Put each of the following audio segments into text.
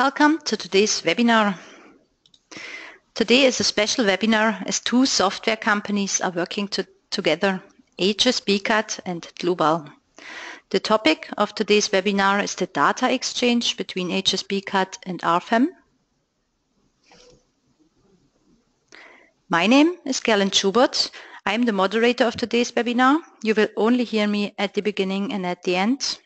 Welcome to today's webinar. Today is a special webinar as two software companies are working together, hsbcad and Dlubal. The topic of today's webinar is the data exchange between hsbcad and RFEM. My name is Gerlin Schubert. I am the moderator of today's webinar. You will only hear me at the beginning and at the end.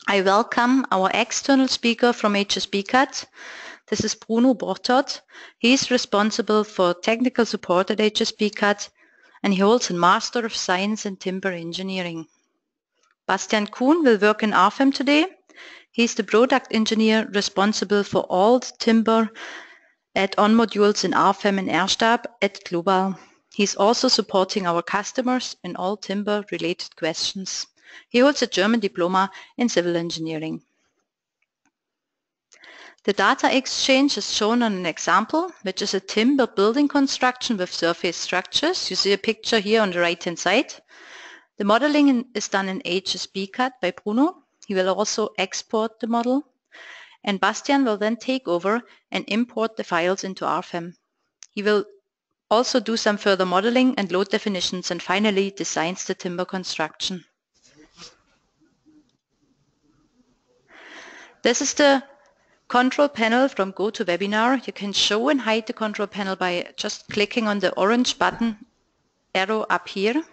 I welcome our external speaker from hsbcad. This is Bruno Bortot. He is responsible for technical support at hsbcad and he holds a Master of Science in Timber Engineering. Bastian Kuhn will work in RFEM today. He is the product engineer responsible for all the timber add-on modules in RFEM and Erstab at Dlubal. He is also supporting our customers in all timber-related questions. He holds a German diploma in civil engineering. The data exchange is shown on an example, which is a timber building construction with surface structures. You see a picture here on the right-hand side. The modeling is done in hsbcad by Bruno. He will also export the model. And Bastian will then take over and import the files into RFEM. He will also do some further modeling and load definitions and finally designs the timber construction. This is the control panel from GoToWebinar. You can show and hide the control panel by just clicking on the orange button arrow up here.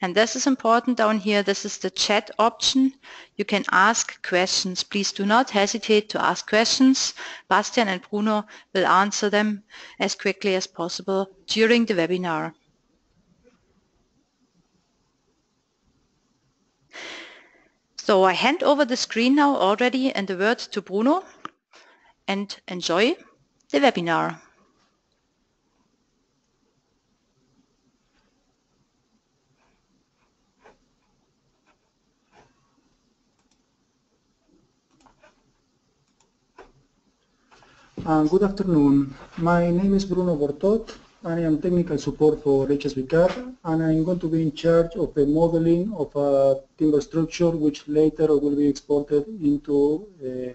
And this is important down here. This is the chat option. You can ask questions. Please do not hesitate to ask questions. Bastian and Bruno will answer them as quickly as possible during the webinar. So I hand over the screen now already and the word to Bruno and enjoy the webinar. Good afternoon. My name is Bruno Bortot and I am technical support for hsbcad, and I'm going to be in charge of the modeling of a timber structure which later will be exported into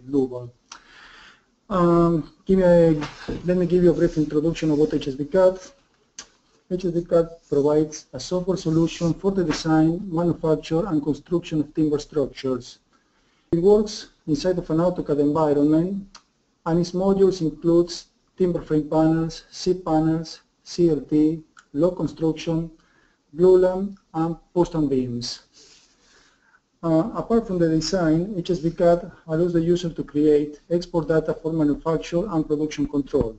Dlubal. Let me give you a brief introduction about hsbcad. hsbcad provides a software solution for the design, manufacture and construction of timber structures. It works inside of an AutoCAD environment and its modules includes timber frame panels, C-panels, CLT, log construction, glulam, and post and beams. Apart from the design, hsbcad allows the user to create, export data for manufacture and production control.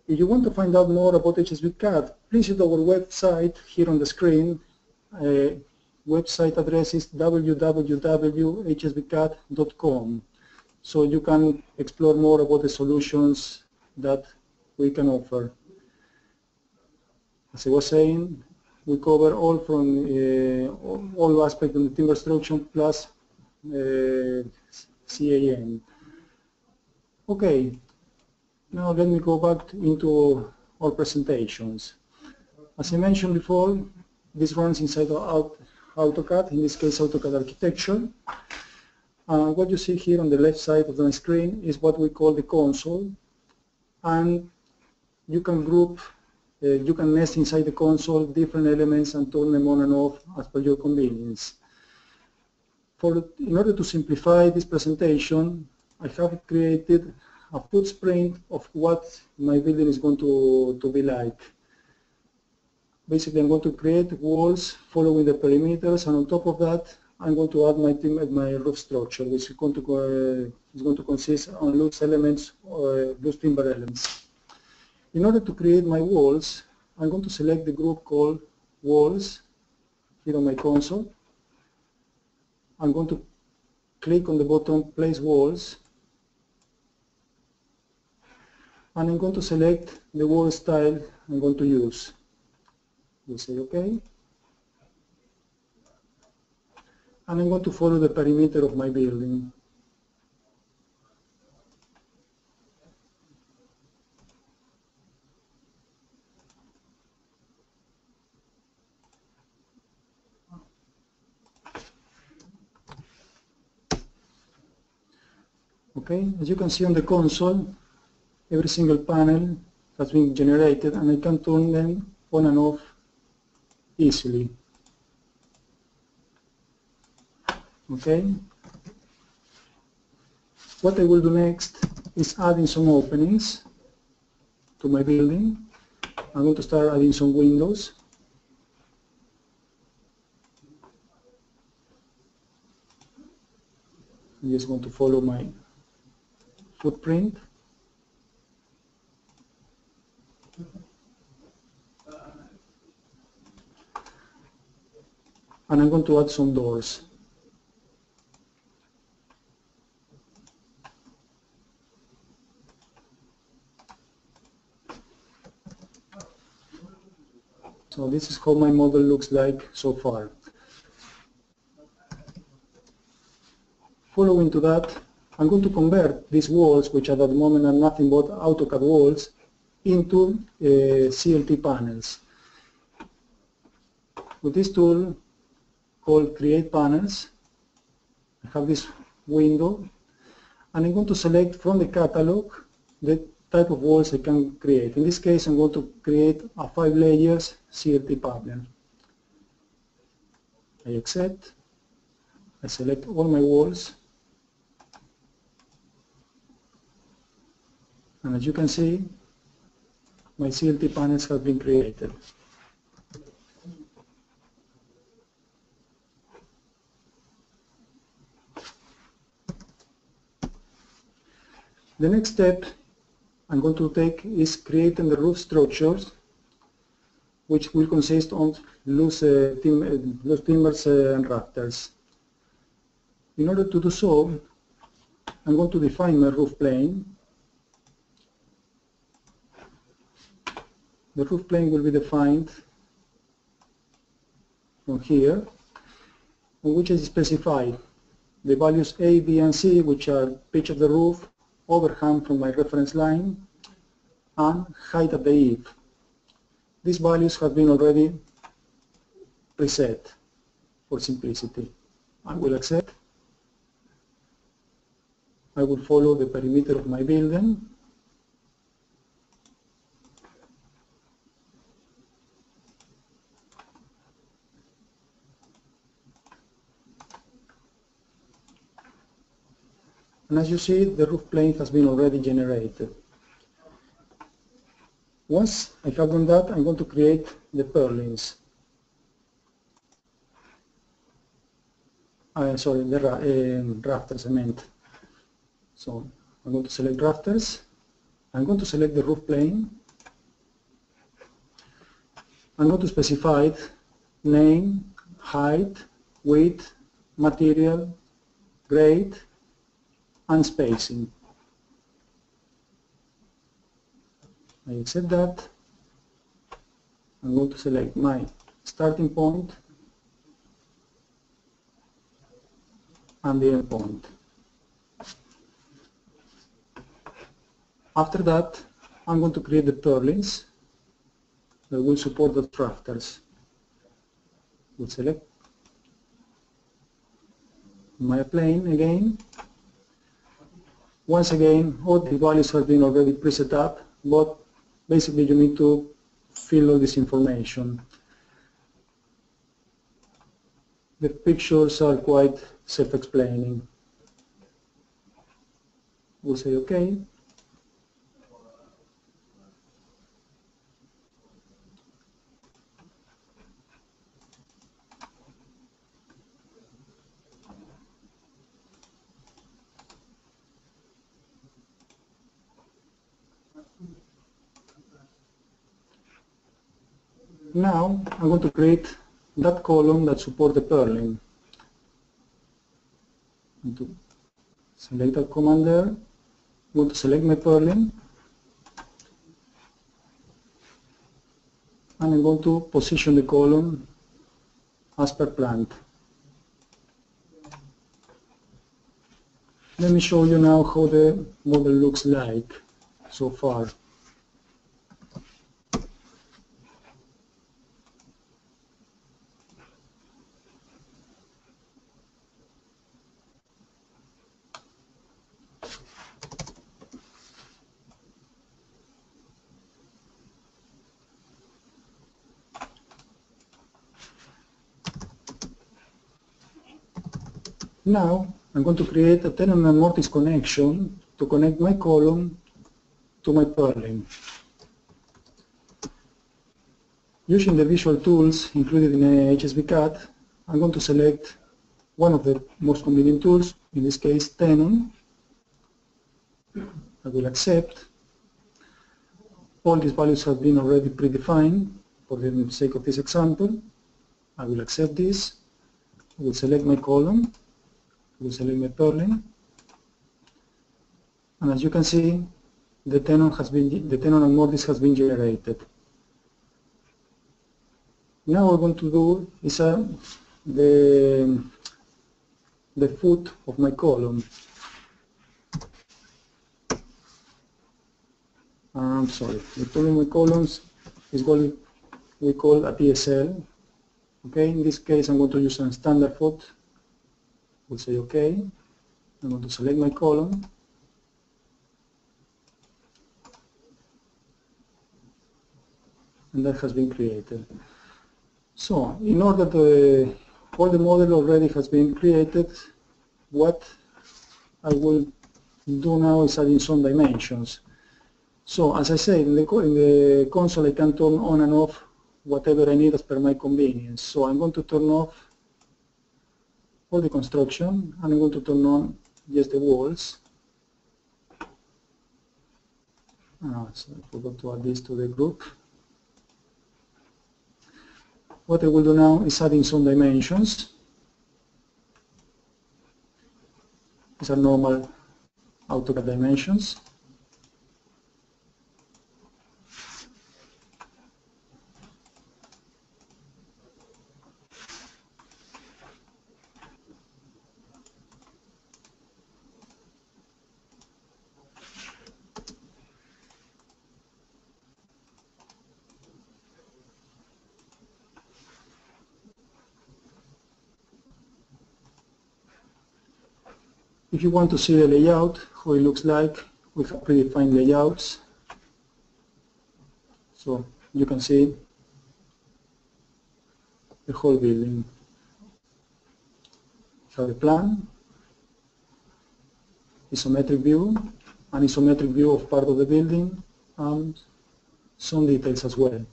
If you want to find out more about hsbcad, please visit our website here on the screen. Website address is www.hsbcad.com. So you can explore more about the solutions that we can offer. As I was saying, we cover all from all aspects of the timber structure plus CAM. Okay, now let me go back into our presentations. As I mentioned before, this runs inside of AutoCAD, in this case AutoCAD architecture. What you see here on the left side of the screen is what we call the console, and you can group, you can nest inside the console different elements and turn them on and off as per your convenience. In order to simplify this presentation, I have created a footprint of what my building is going to be like. Basically, I'm going to create walls following the perimeters, and on top of that, I'm going to add my roof structure, which is going to consist on loose elements, loose timber elements. In order to create my walls, I'm going to select the group called walls here on my console. I'm going to click on the button place walls, and I'm going to select the wall style I'm going to use. We'll say OK. And I'm going to follow the perimeter of my building. Okay, as you can see on the console, every single panel has been generated and I can turn them on and off easily. Okay. What I will do next is adding some openings to my building. I'm going to start adding some windows. I'm just going to follow my footprint. And I'm going to add some doors. So this is how my model looks like so far. Following to that, I'm going to convert these walls, which at the moment are nothing but AutoCAD walls, into CLT panels. With this tool called Create Panels, I have this window, and I'm going to select from the catalog the type of walls I can create. In this case, I'm going to create a 5 layers CLT panel. I accept. I select all my walls. And as you can see, my CLT panels have been created. The next step I'm going to take is creating the roof structures, which will consist of loose timbers and rafters. In order to do so, I'm going to define my roof plane. The roof plane will be defined from here, in which is specified the values A, B, and C, which are pitch of the roof, overhang from my reference line, and height of the eave. These values have been already preset for simplicity. I will accept. I will follow the perimeter of my building. And as you see, the roof plane has been already generated. Once I have done that, I'm going to create the purlins. Sorry, the rafters I meant. So I'm going to select rafters. I'm going to select the roof plane. I'm going to specify name, height, width, material, grade, and spacing. I accept that. I'm going to select my starting point and the end point. After that, I'm going to create the purlins that will support the rafters. We'll select my plane again. Once again, all the values have been already preset up, but basically you need to fill all this information. The pictures are quite self-explaining. We'll say OK. Now I'm going to create that column that supports the purlin. I'm going to select that command there. I'm going to select my purlin. And I'm going to position the column as per planned. Let me show you now how the model looks like so far. Now I'm going to create a tenant and mortise connection to connect my column to my purling. Using the visual tools included in hsbcad, I'm going to select one of the most convenient tools, in this case tenant. I will accept. All these values have been already predefined for the sake of this example. I will accept this. I will select my column. I will select my purling. And as you can see, the tenant and mortise has been generated. Now what we're going to do is the foot of my column. I'm sorry, the foot of my columns is what we call a PSL. Okay, in this case I'm going to use a standard foot. We'll say OK. I'm going to select my column. And that has been created. So, in order to, all the model already has been created, what I will do now is adding some dimensions. So, as I said, in the console I can turn on and off whatever I need as per my convenience. So I'm going to turn off all the construction, and I'm going to turn on just the walls. So I forgot to add this to the group. What I will do now is adding some dimensions. These are normal AutoCAD dimensions. If you want to see the layout, how it looks like, we have predefined layouts. So you can see the whole building. We have the plan, isometric view, an isometric view of part of the building, and some details as well.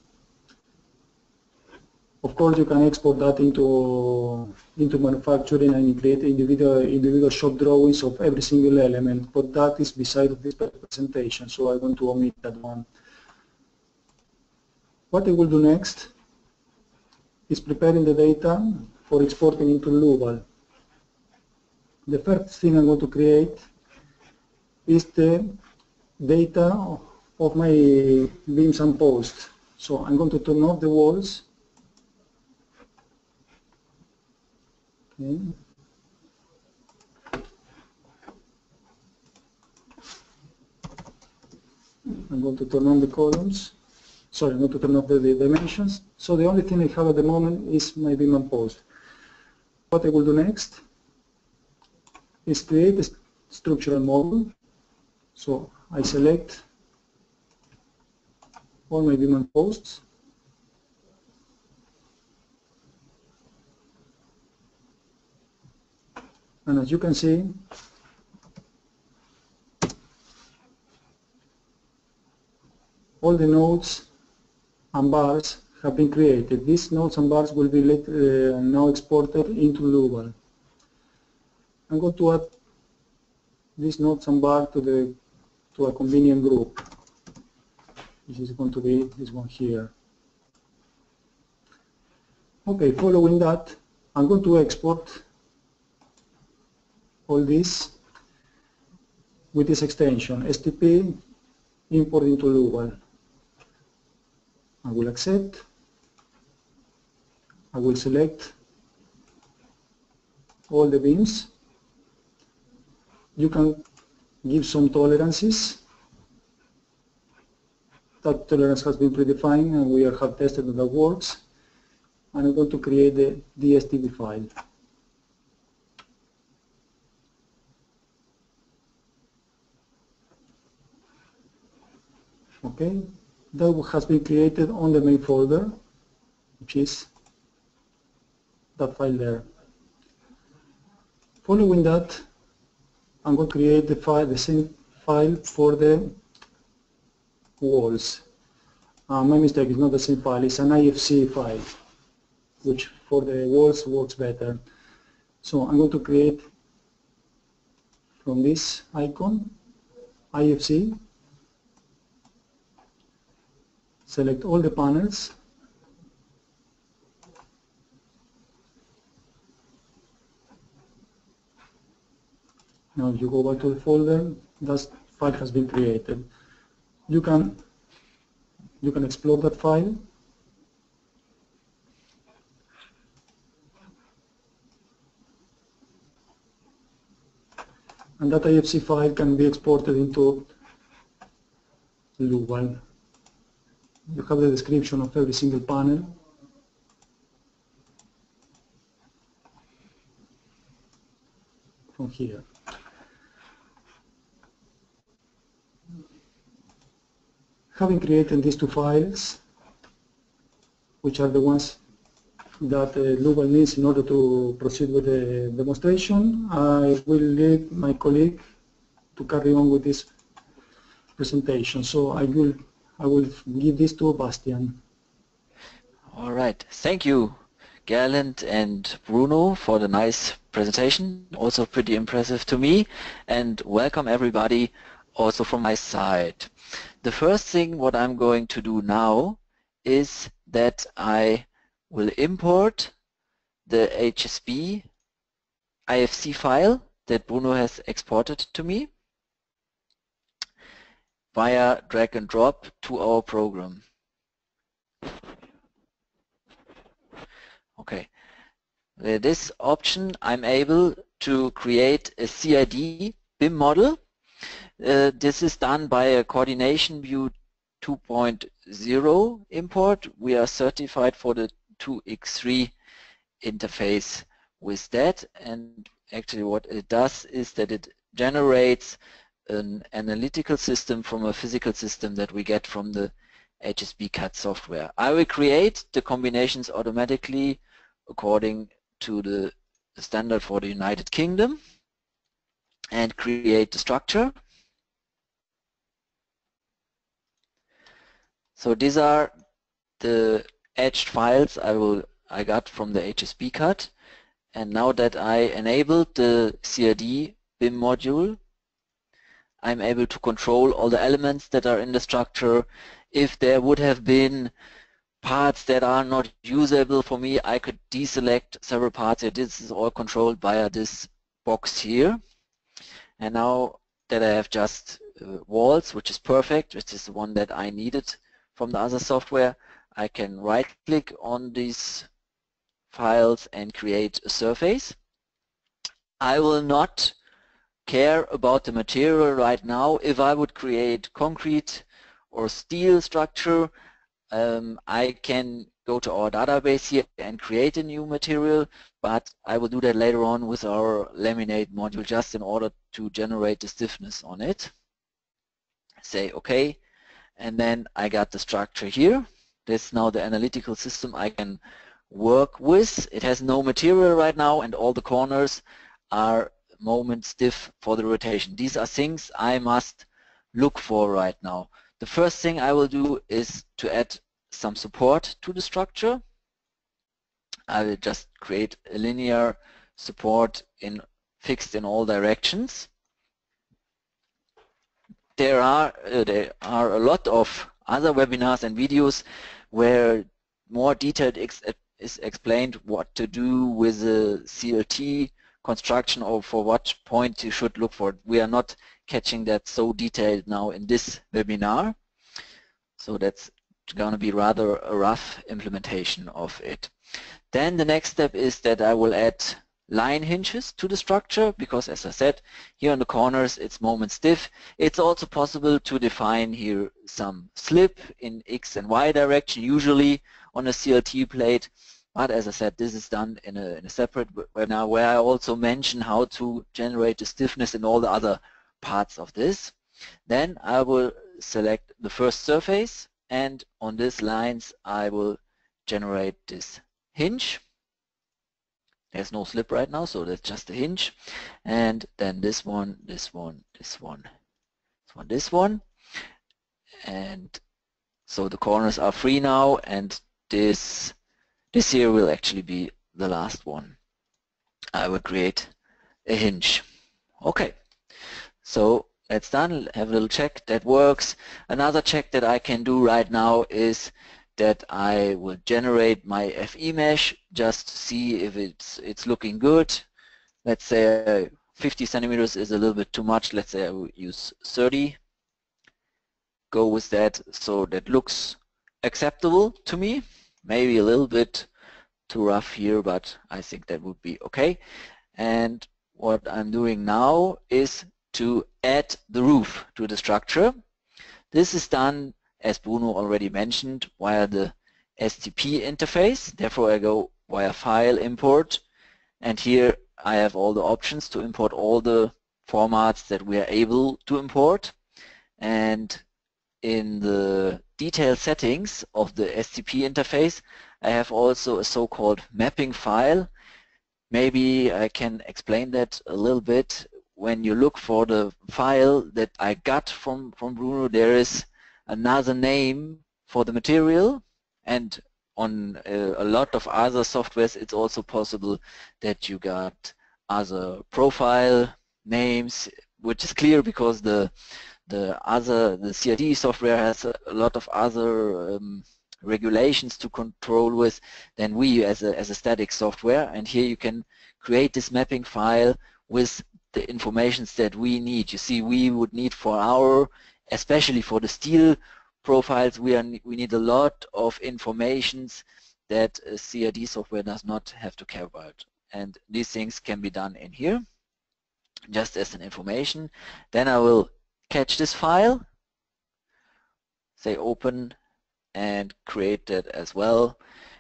Of course, you can export that into manufacturing and create individual shop drawings of every single element, but that is beside of this presentation, so I want to omit that one. What I will do next is preparing the data for exporting into Dlubal. The first thing I'm going to create is the data of my beams and posts. So I'm going to turn off the walls. Okay. I'm going to turn on the columns. Sorry, I'm going to turn off the dimensions. So the only thing I have at the moment is my beam and post. What I will do next is create a structural model. So I select all my beam and posts. And as you can see, all the nodes and bars have been created. These nodes and bars will be now exported into Dlubal. I'm going to add these nodes and bars to a convenient group. This is going to be this one here. Okay, following that, I'm going to export all this with this extension, STP import into Dlubal. I will accept. I will select all the beams. You can give some tolerances. That tolerance has been predefined and we have tested that that works. And I'm going to create the DSTP file. Okay, that has been created on the main folder, which is that file there. Following that, I'm going to create the same file for the walls. My mistake, is not the same file, it's an IFC file, which for the walls works better. So I'm going to create from this icon, IFC, select all the panels, now if you go back to the folder, that file has been created. You can explore that file. And that IFC file can be exported into Dlubal. You have the description of every single panel. From here. Having created these two files, which are the ones that Dlubal needs in order to proceed with the demonstration, I will leave my colleague to carry on with this presentation. So I will give this to Bastian. All right, thank you, Gerland and Bruno, for the nice presentation. Also pretty impressive to me, and welcome everybody also from my side. The first thing what I'm going to do now is that I will import the HSB IFC file that Bruno has exported to me via drag and drop to our program. Okay, with this option I'm able to create a CID BIM model. This is done by a coordination view 2.0 import. We are certified for the 2x3 interface with that, and actually what it does is that it generates an analytical system from a physical system that we get from the hsbcad software. I will create the combinations automatically according to the standard for the United Kingdom and create the structure. So these are the etched files I got from the hsbcad, and now that I enabled the CID BIM module, I'm able to control all the elements that are in the structure. If there would have been parts that are not usable for me, I could deselect several parts. This is all controlled via this box here. And now that I have just walls, which is perfect, which is the one that I needed from the other software, I can right-click on these files and create a surface. I will not care about the material right now. If I would create concrete or steel structure, I can go to our database here and create a new material, but I will do that later on with our laminate module just in order to generate the stiffness on it. Say OK, and then I got the structure here. This is now the analytical system I can work with. It has no material right now, and all the corners are moment stiff for the rotation. These are things I must look for right now. The first thing I will do is to add some support to the structure. I will just create a linear support fixed in all directions. There are a lot of other webinars and videos where more detailed is explained what to do with the CLT construction or for what point you should look for. We are not catching that so detailed now in this webinar, so that's going to be rather a rough implementation of it. Then the next step is that I will add line hinges to the structure, because as I said, here on the corners it's moment stiff. It's also possible to define here some slip in X and Y direction, usually on a CLT plate, but as I said, this is done in a separate webinar where I also mention how to generate the stiffness in all the other parts of this. Then I will select the first surface, and on these lines I will generate this hinge. There's no slip right now, so that's just a hinge. And then this one, this one, this one, this one, this one. And so the corners are free now, and this here will actually be the last one. I will create a hinge. Okay, so that's done. Have a little check. That works. Another check that I can do right now is that I will generate my FE mesh just to see if it's looking good. Let's say 50 centimeters is a little bit too much. Let's say I will use 30. Go with that, so that looks acceptable to me. Maybe a little bit too rough here, but I think that would be okay. And what I'm doing now is to add the roof to the structure. This is done, as Bruno already mentioned, via the STP interface. Therefore I go via File, Import, and here I have all the options to import all the formats that we are able to import. And in the detailed settings of the STP interface, I have also a so-called mapping file. Maybe I can explain that a little bit. When you look for the file that I got from Bruno, there is another name for the material, and on a lot of other softwares it's also possible that you got other profile names, which is clear because the CAD software has a lot of other regulations to control with than we as a static software. And here you can create this mapping file with the informations that we need. You see, we would need for our, especially for the steel profiles, we need a lot of informations that CAD software does not have to care about. And these things can be done in here, just as an information. Then I will catch this file, say open, and create that as well.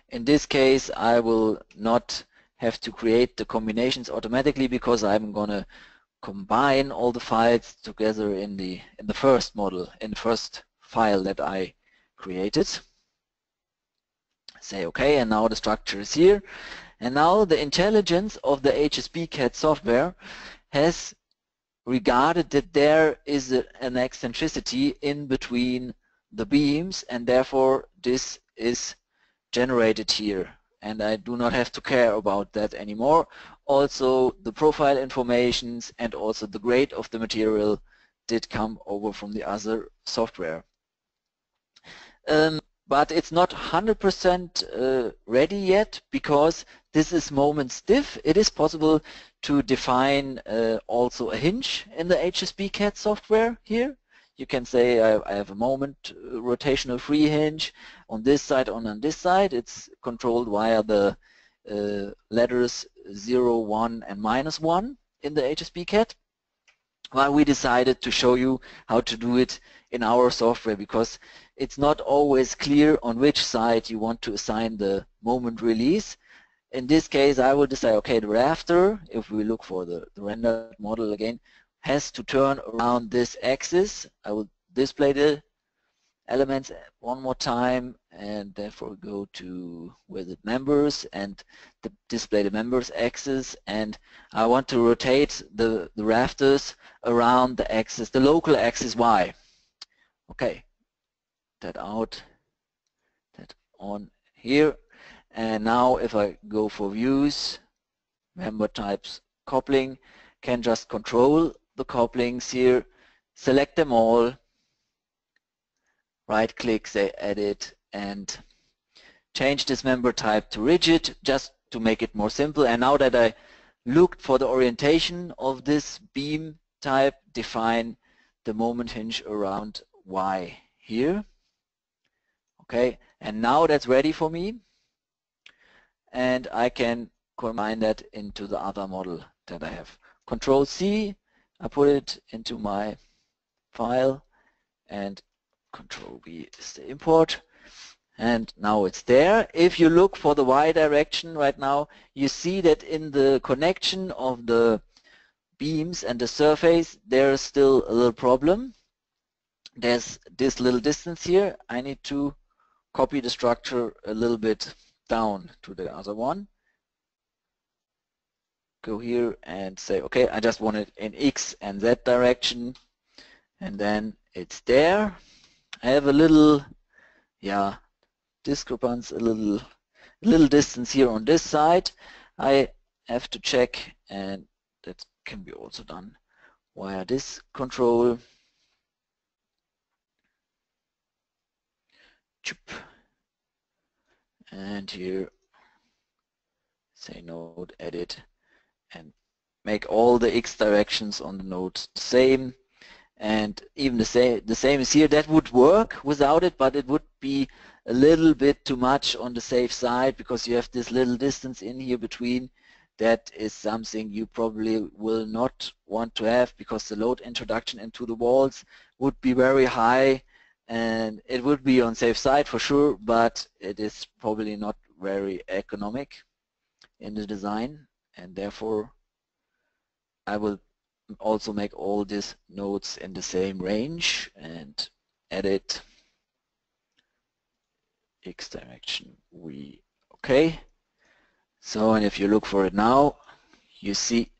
In this case, I will not have to create the combinations automatically because I'm gonna combine all the files together in the first model, in the first file that I created. Say okay, and now the structure is here. And now the intelligence of the hsbcad software has regarded that there is an eccentricity in between the beams, and therefore this is generated here, and I do not have to care about that anymore. Also the profile informations and also the grade of the material did come over from the other software. But it's not 100% ready yet because this is moment stiff. It is possible to define also a hinge in the hsbcad software here. You can say I have a moment rotational free hinge on this side, on this side. It's controlled via the letters 0, 1 and -1 in the hsbcad. Well, we decided to show you how to do it in our software because it's not always clear on which side you want to assign the moment release. In this case, I will decide, okay, the rafter, if we look for the rendered model again, has to turn around this axis. I will display the elements one more time and therefore go to where the members and display the members axis, and I want to rotate the rafters around the axis, the local axis Y. Okay, that out, that on here, and now if I go for views, member types, coupling, can just control the couplings here, select them all, right click, say edit, and change this member type to rigid just to make it more simple. And now that I looked for the orientation of this beam type, define the moment hinge around Y here. Okay, and now that's ready for me, and I can combine that into the other model that I have. Control C, I put it into my file, and Control V is the import, and now it's there. If you look for the Y direction right now, you see that in the connection of the beams and the surface there is still a little problem. There's this little distance here. I need to copy the structure a little bit down to the other one. go here and say, okay, I just want it in X and Z direction, and then it's there. I have a little, yeah, discrepancy, a little distance here on this side. I have to check, and that can be also done via this control. And here say node edit and make all the X directions on the node the same. And even the same is here. That would work without it, but it would be a little bit too much on the safe side because you have this little distance in here between. That is something you probably will not want to have because the load introduction into the walls would be very high, and it would be on safe side for sure, but it is probably not very economic in the design, and therefore I will also make all these nodes in the same range and edit X direction okay. So, and if you look for it now, you see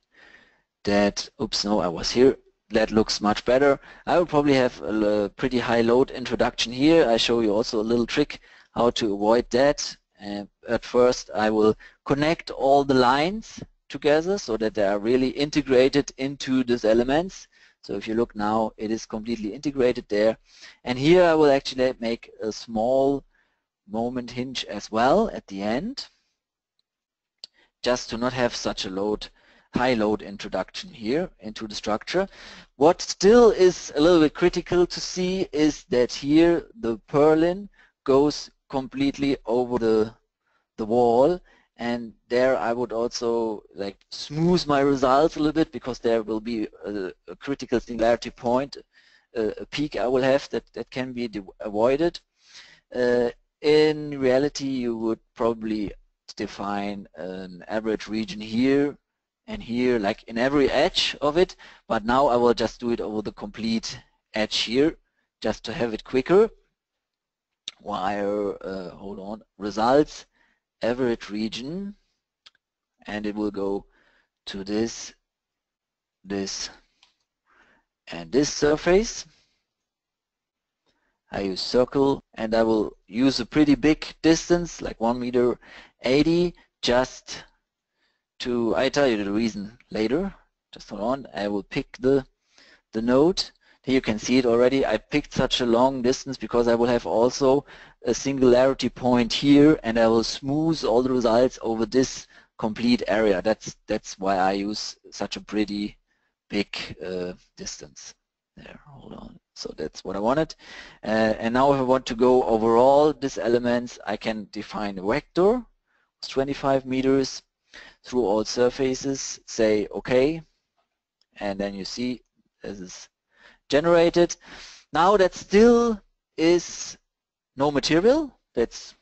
that, oops, no, I was here. That looks much better. I will probably have a pretty high load introduction here. I show you also a little trick how to avoid that. At first, I will connect all the lines together so that they are really integrated into these elements. So if you look now, it is completely integrated there. And here I will actually make a small moment hinge as well at the end, just to not have such a high load introduction here into the structure. What still is a little bit critical to see is that here the purlin goes completely over the wall, and there I would also like smooth my results a little bit because there will be a critical singularity point, a peak I will have that can be avoided. In reality, you would probably define an average region here and here, like in every edge of it, but now I will just do it over the complete edge here, just to have it quicker. Wire, hold on, results, average region, and it will go to this, and this surface. I use circle, and I will use a pretty big distance, like 1.80 m, just to, I tell you the reason later. Just hold on, I will pick the node. Here you can see it already. I picked such a long distance because I will have also a singularity point here, and I will smooth all the results over this complete area. That's why I use such a pretty big distance. There, hold on. So that's what I wanted. And now if I want to go over all these elements, I can define a vector, 25 meters through all surfaces, say OK, and then you see this is generated. Now that still is no material. That's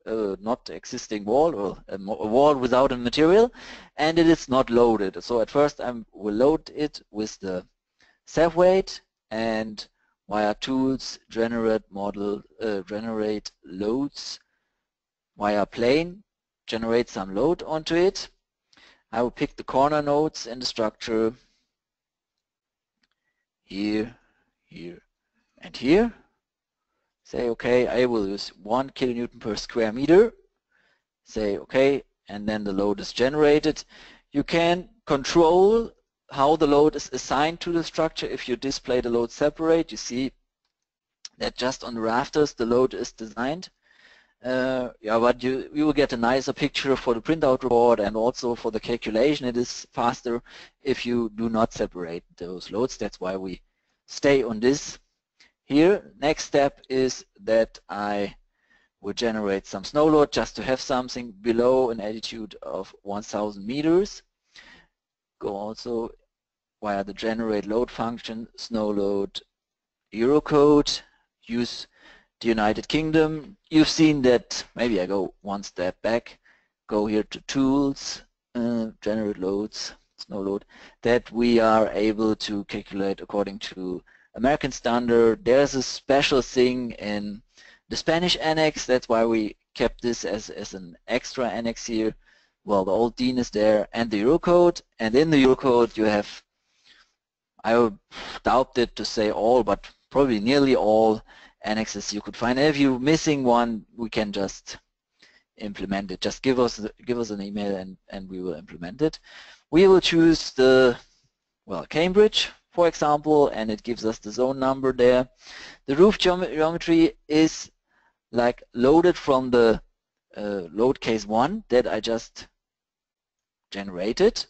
not existing wall, or a wall without a material, and it is not loaded. So at first I will load it with the self-weight, and via tools generate model, generate loads via plane, generate some load onto it. I will pick the corner nodes in the structure here, here, and here. Say okay, I will use 1 kilonewton per square meter. Say okay, and then the load is generated. You can control how the load is assigned to the structure. If you display the load separate, you see that just on the rafters the load is designed. Yeah, but you will get a nicer picture for the printout report, and also for the calculation it is faster if you do not separate those loads. That's why we stay on this here. Next step is that I will generate some snow load just to have something below an altitude of 1000 meters. Go also via the generate load function, snow load Eurocode, use the United Kingdom. You've seen that, maybe I go one step back, go here to tools, generate loads, snow load, that we are able to calculate according to American standard. There's a special thing in the Spanish annex, that's why we kept this as an extra annex here, well, the old DIN is there and the Eurocode, and in the Eurocode you have, I would doubt it to say all, but probably nearly all annexes you could find. And if you're missing one, we can just implement it. Just give us an email and we will implement it. We will choose the, well, Cambridge, for example, and it gives us the zone number there. The roof geometry is like loaded from the load case 1 that I just generated.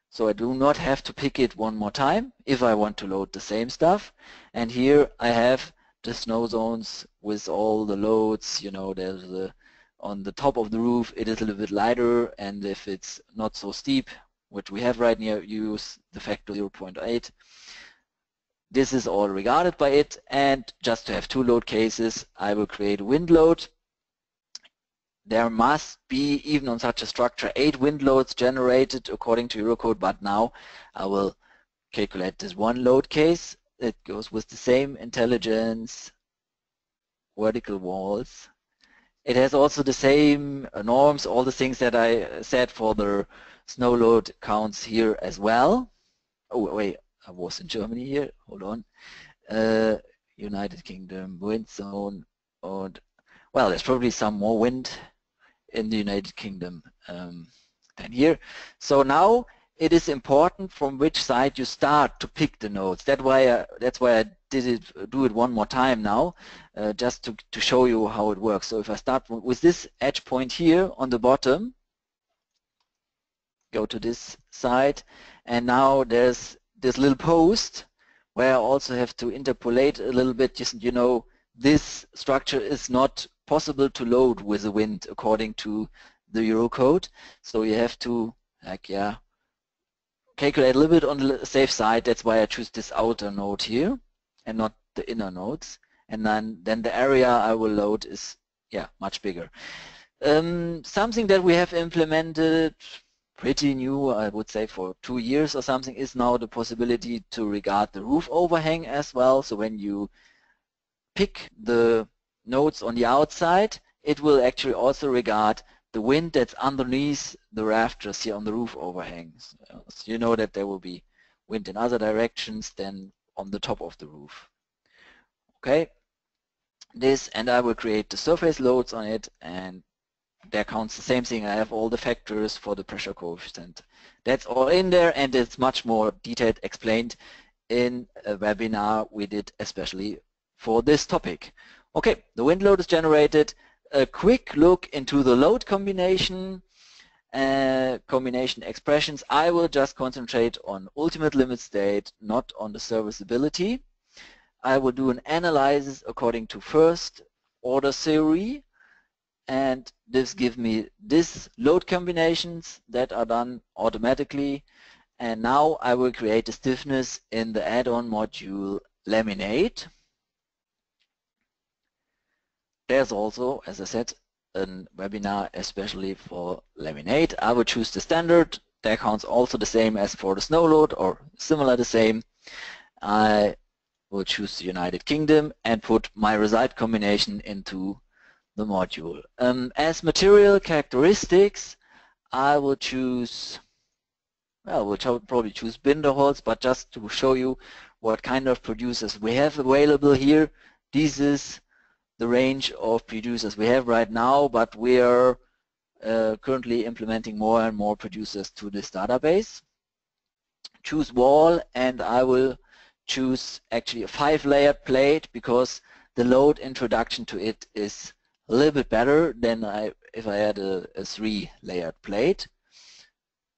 So I do not have to pick it one more time if I want to load the same stuff. And here I have the snow zones with all the loads. You know, there's the, on the top of the roof it is a little bit lighter, and if it's not so steep, which we have right now, use the factor 0.8. This is all regarded by it, and just to have 2 load cases, I will create a wind load. There must be, even on such a structure, 8 wind loads generated according to Eurocode, but now I will calculate this 1 load case. It goes with the same intelligence, vertical walls. It has also the same norms, all the things that I said for the snow load counts here as well. Oh wait, I was in Germany here, hold on. United Kingdom, wind zone, and well, there's probably some more wind in the United Kingdom than here. So now it is important from which side you start to pick the nodes. That's why I do it one more time now, just to show you how it works. So if I start with this edge point here on the bottom, go to this side, and now there's this little post where I also have to interpolate a little bit. Just, you know, this structure is not possible to load with the wind according to the Eurocode, so you have to, like, yeah, calculate a little bit on the safe side. That's why I choose this outer node here and not the inner nodes, and then the area I will load is, yeah, much bigger. Something that we have implemented pretty new, I would say for 2 years or something, is now the possibility to regard the roof overhang as well. So when you pick the nodes on the outside, it will actually also regard the wind that's underneath the rafters here on the roof overhangs. So you know that there will be wind in other directions than on the top of the roof. Okay, this, and I will create the surface loads on it, and there counts the same thing. I have all the factors for the pressure coefficient. That's all in there, and it's much more detailed explained in a webinar we did especially for this topic. Okay, the wind load is generated. A quick look into the load combination expressions. I will just concentrate on ultimate limit state, not on the serviceability. I will do an analysis according to first order theory, and this gives me this load combinations that are done automatically. And now I will create a stiffness in the add-on module laminate. There's also, as I said, a webinar especially for laminate. I will choose the standard. That counts also the same as for the snow load, or similar the same. I will choose the United Kingdom and put my result combination into the module. As material characteristics, I will choose, well, we'll probably choose Binderholz, but just to show you what kind of producers we have available here. This is the range of producers we have right now, but we are currently implementing more and more producers to this database. Choose wall, and I will choose actually a 5-layered plate because the load introduction to it is a little bit better than if I had a 3-layered plate.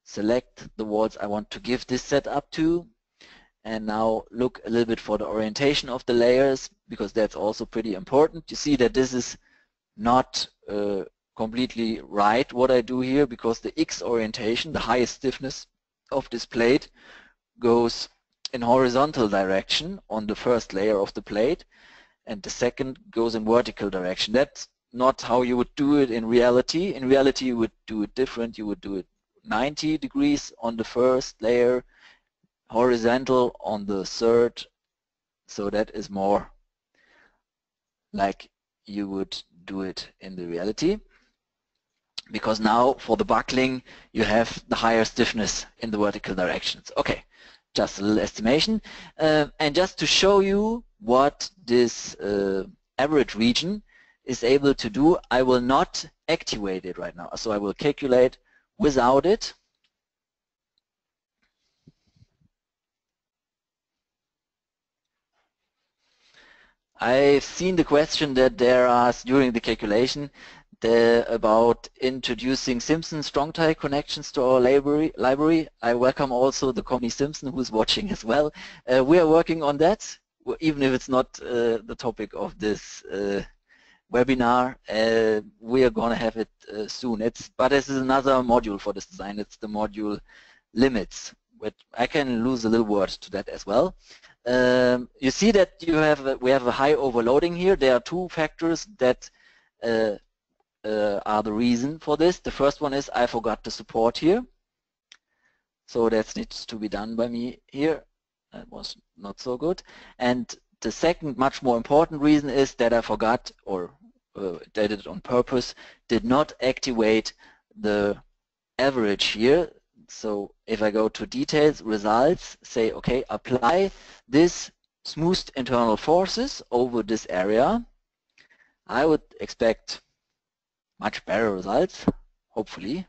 Select the walls I want to give this setup to, and now look a little bit for the orientation of the layers, because that's also pretty important. You see that this is not completely right what I do here, because the X orientation, the highest stiffness of this plate, goes in horizontal direction on the first layer of the plate, and the second goes in vertical direction. That's not how you would do it in reality. In reality you would do it different. You would do it 90 degrees on the first layer, horizontal on the third, so that is more like you would do it in the reality. because now for the buckling you have the higher stiffness in the vertical directions. Okay, just a little estimation. And just to show you what this average region is able to do, I will not activate it right now. So I will calculate without it. I've seen the question that there are during the calculation about introducing Simpson strong-tie connections to our library. I welcome also the company Simpson who's watching as well. We are working on that, even if it's not the topic of this webinar. We are going to have it soon. But this is another module for this design. It's the module limits. But I can lose a little word to that as well. You see that we have a high overloading here. There are two factors that are the reason for this. The first one is I forgot the support here. So that needs to be done by me here. That was not so good. And the second, much more important reason is that I forgot, or did it on purpose, did not activate the average here. So if I go to details, results, say, okay, apply this smoothed internal forces over this area, I would expect much better results, hopefully.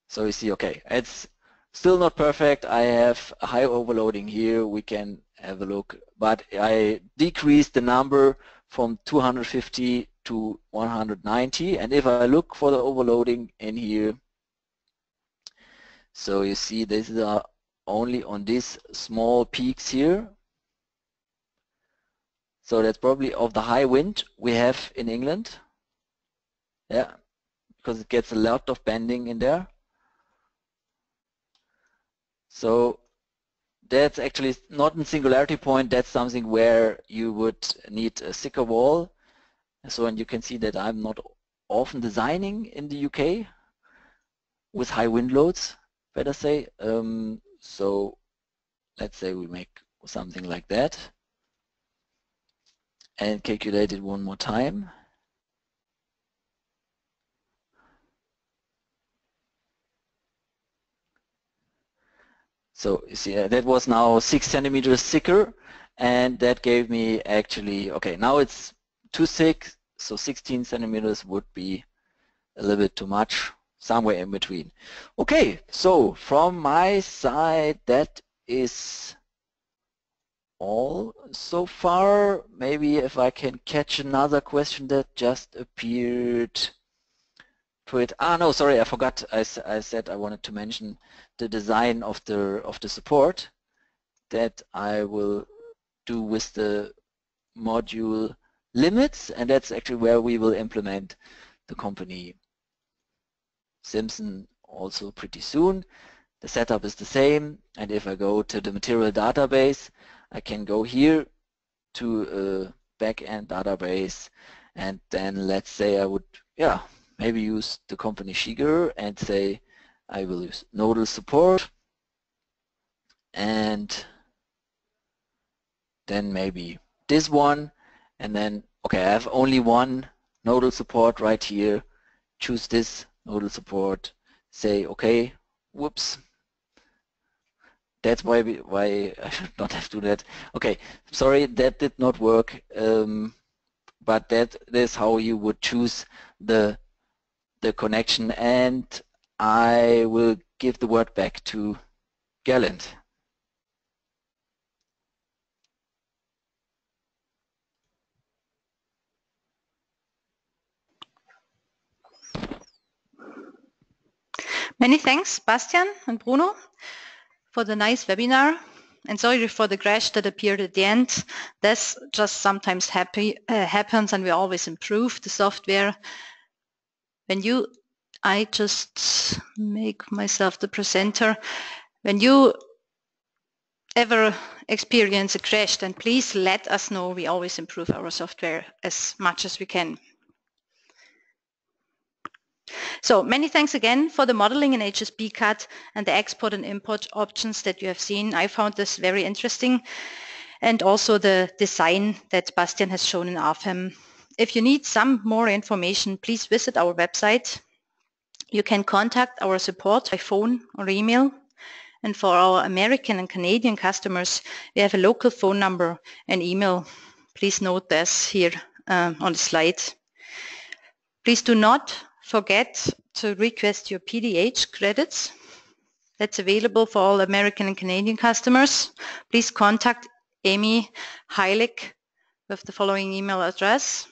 So you see, okay, it's still not perfect. I have a high overloading here. We can have a look, but I decreased the number from 250 to 190, and if I look for the overloading in here, so you see this is only on these small peaks here. So that's probably of the high wind we have in England. Yeah, because it gets a lot of bending in there. So that's actually not in singularity point. That's something where you would need a thicker wall. So, and you can see that I'm not often designing in the UK with high wind loads, better say. So let's say we make something like that and calculate it one more time. So you see that was now 6 centimeters thicker, and that gave me actually, okay, now it's too thick, so 16 centimeters would be a little bit too much, somewhere in between. Okay, so from my side that is all so far. Maybe if I can catch another question that just appeared to it. Ah, no, sorry, I forgot. I said I wanted to mention the design of the support that I will do with the module limits, and that's actually where we will implement the company Simpson also pretty soon. The setup is the same, and if I go to the material database, I can go here to a back-end database, and then let's say I would, yeah, maybe use the company Shiger and say I will use nodal support, and then maybe this one, and then, okay, I have only one nodal support right here. Choose this nodal support, say, okay, whoops. That's why I should not have to do that. Okay, sorry, that did not work. But that is how you would choose the connection, and I will give the word back to Gerland. Many thanks, Bastian and Bruno, for the nice webinar. And sorry for the crash that appeared at the end. This just sometimes happens, and we always improve the software. I just make myself the presenter. When you ever experience a crash, then please let us know. We always improve our software as much as we can. So many thanks again for the modeling in hsbcad and the export and import options that you have seen. I found this very interesting, and also the design that Bastian has shown in RFEM. if you need some more information, please visit our website. You can contact our support by phone or email. And for our American and Canadian customers, we have a local phone number and email. Please note this here on the slide. Please do not forget to request your PDH credits. That's available for all American and Canadian customers. Please contact Amy Heilig with the following email address.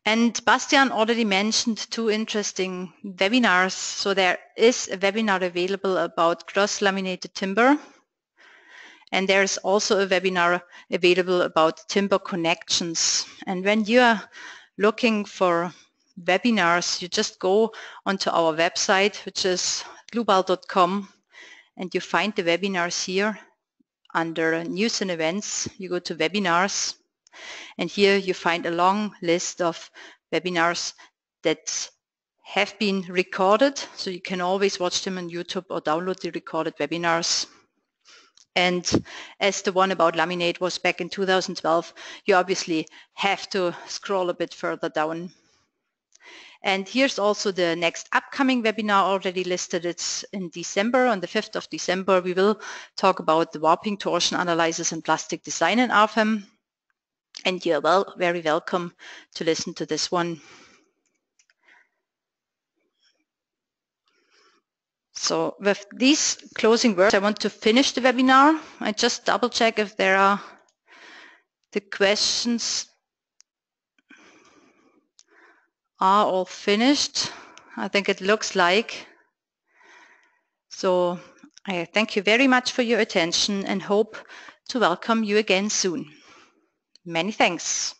And Bastian already mentioned two interesting webinars. So there is a webinar available about cross-laminated timber. And there's also a webinar available about timber connections. And when you are looking for webinars, you just go onto our website, which is dlubal.com, and you find the webinars here under News and Events. You go to Webinars, and here you find a long list of webinars that have been recorded, so you can always watch them on YouTube or download the recorded webinars. And as the one about laminate was back in 2012, you obviously have to scroll a bit further down. And here's also the next upcoming webinar already listed. It's in December, on the 5th of December. We will talk about the warping, torsion analysis and plastic design in RFEM. And you're very welcome to listen to this one. So with these closing words, I want to finish the webinar. I just double check if there are the questions are all finished. I think it looks like. So I thank you very much for your attention and hope to welcome you again soon. Many thanks.